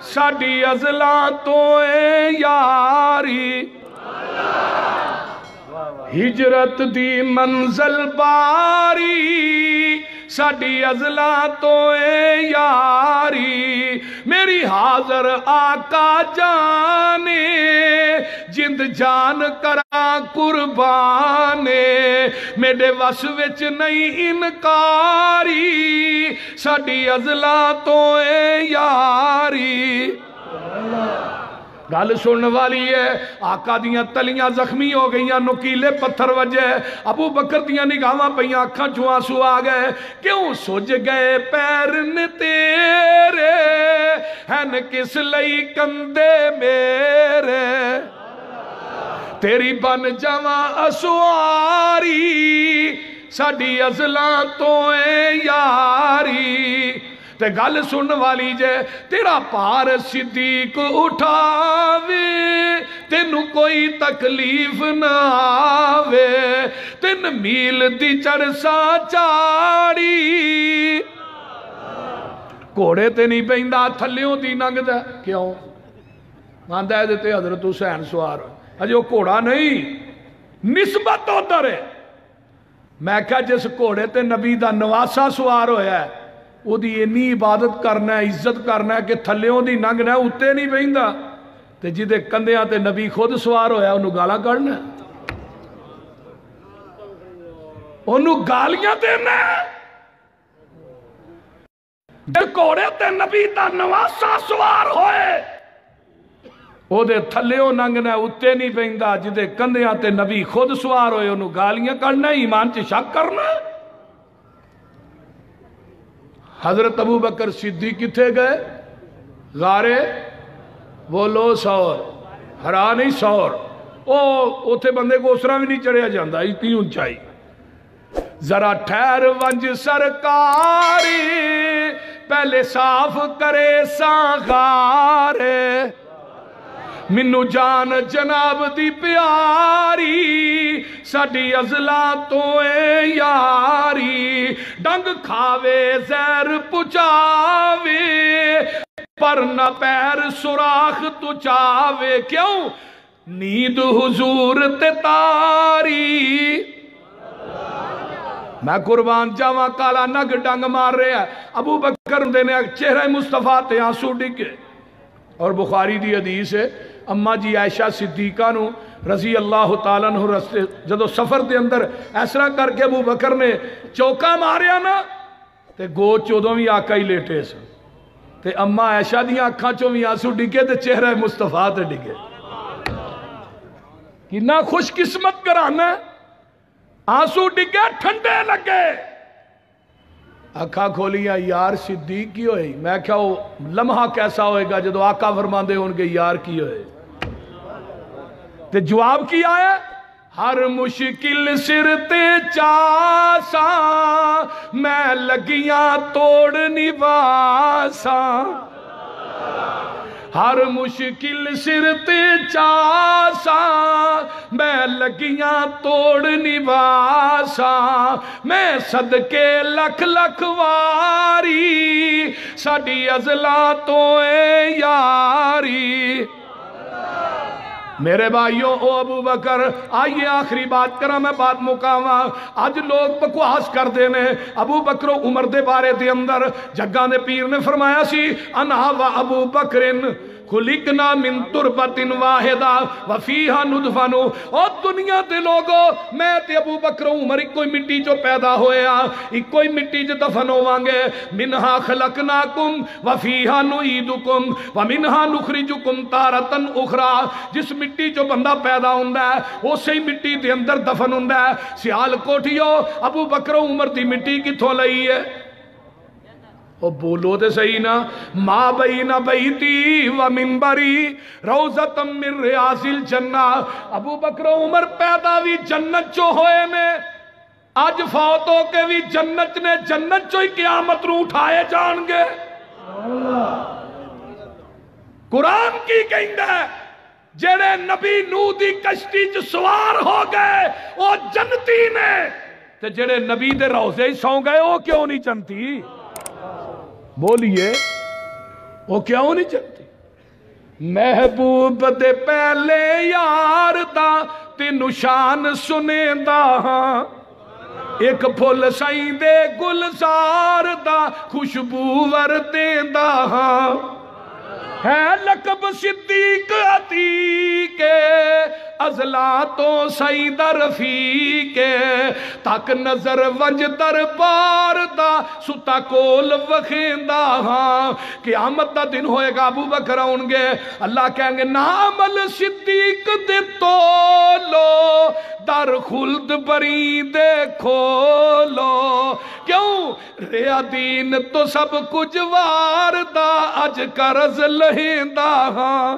साडी अज़लां तो ए यारी हिजरत दी मंज़िल बारी साडी अज़लां तो ए यारी मेरी हाज़र आका जाने जिंद जान करा कुर्बाने मेरे वस विच नहीं इनकारी साडी अज़लां तो ए यारी गल सुनने वाली है। आका दियां तलियां जख्मी हो गई, नुकीले पत्थर वजे, अबू बकर दियां निगाहां पईयां, अखां चों आंसू आ गए। क्यों सुज गए पैर न तेरे हैन किस लई कंदे मेरे तेरी बन जावा असवारी साडी अज़लां तो ए यारी ते गल सुन वाली जे तेरा पार सिद्दीक उठावे तेनू कोई तकलीफ ना आवे 3 मील दी चरसा चाड़ी घोड़े ते नहीं पैंदा थल्लियों दी लंघदा क्यों आंदा है ते हज़रत हुसैन सवार अजे वो घोड़ा नहीं निस्बत उधर है। मैं क्या जिस घोड़े ते नबी दा नवासा सवार होया है ਉਹਦੀ ਇੰਨੀ इबादत करना है इज्जत करना है कि थल्लियों दी लंघना उत्ते नहीं बहिंदा ते जिहदे कंधियां ते नबी खुद सवार होया उन्होंने गालां कढना उन्होंने गालियां देना घोड़े ते नबी दा नवासा सवार होए ਉਹਦੇ ਥੱਲਿਓਂ ਲੰਘਣਾ उत्ते नहीं बहिंदा जिहदे कंधियां ते नबी खुद सवार होए उन्होंने गालियां कढना ईमान च शक करना। हजरत अबू बकर सिद्दीक किथे गए गारे बोलो सौर हरा नहीं सौर उथे बंदे को उसरा भी नहीं चढ़िया जाता इतनी ऊंचाई जरा ठहर वंज सरकारी पहले साफ करे सांगारे मिनू जान जनाब दी प्यारी साडी अज़लां तो ए यारी डंग खावे जहर पुचावे पर न पैर सुराख तुचावे क्यों नींद हुजूर ते तारी मैं कुर्बान जावा काला नग डंग मार रहा अबू बकर ने चेहरा मुस्तफा ते आंसू डिगे और बुखारी दी हदीस है अम्मा जी आयशा सिद्दीका नू रजी अल्लाह तआला अन्हु रस्ते जदों सफर के अंदर इस तरह करके अबू बकर ने चौका मारिया ना ते गोद चोदों भी आका ही लेटे सन ते अम्मा आयशा दियां अखां चों भी आंसू डिगे ते चेहरा मुस्तफा ते डिगे कितना खुशकिस्मत घराना आंसू डिगे ठंडे लगे अखा खोलिया यार सिद्दीक की होए मैं क्या वो लम्हा कैसा होएगा जो आका फरमांदे होंगे यार की होए ते जवाब की आया हर मुश्किल सिर ते चासा मैं लगियां तोड़ निवासा हर मुश्किल सिर ते चासा मैं लगियां तोड़ निवासा मैं सदके लख लख वारी साडी अज़लां तो ए यारी मेरे भाइयों ओ अबू बकर आइए आखिरी बात करा मैं बात मुकावा अज लोग बकवास करते ने अबू बकर उमर दे बारे दे अंदर जग्गा दे पीर ने फरमाया सी अना व अबू बकरिन खुलिकना मिन तुरबतिन वाहिदा वफीहा नुदफनु ओ दुनिया दे लोगो मैं ते अबू बकर उमर इको मिट्टी चो पैदा होया इको मिट्टी च दफन होवांगे मिनहा खलकनाकुम वफीहा नुईदुकुम व मिनहा नुखरिजुकुम तारतन उखरा जिस मिट्टी चो बंदा पैदा हुंदा है उसे ही मिट्टी दे अंदर दफन हुंदा है सियाल कोठियो अबू बकर उमर दी मिट्टी किथों लई है ओ बोलो तो सही ना मां बई ना बैती व मिंबरी रौज़तम मिन रियाज़िल जन्ना अबू बकर उमर पैदा भी जन्नत चो होए ने अज फौत हो के भी जन्नत ने जन्नत चो ही क़यामत नूं उठाए जाणगे कुरान की कहंदा है जेड़े नबी नूह दी कश्ती च सवार हो गए वो जन्नती ने ते जेड़े नबी दे रोज़े सौ गए वो क्यों नहीं जन्नती बोलिए وہ کیوں نہیں چلتی؟ محبوب دے پہلے یار دا تینو شان سنے دا ہاں، ایک پھول سائیں دے گلزار دا خوشبو وردے دا ہاں، ہے لقب صدیق عتیق ازلا تو سعید رفیق تک نظر ونج دربار دا ستا کول وکھیندا ہاں۔ قیامت دا دن ہوئے گا، ابو بکر آؤں گے، اللہ کہیں گے نامل صدیق دے تولو در خلد بری دے کھولو، کیوں ریا دین تو سب کچھ وار دا اج قرض لہیندا ہاں۔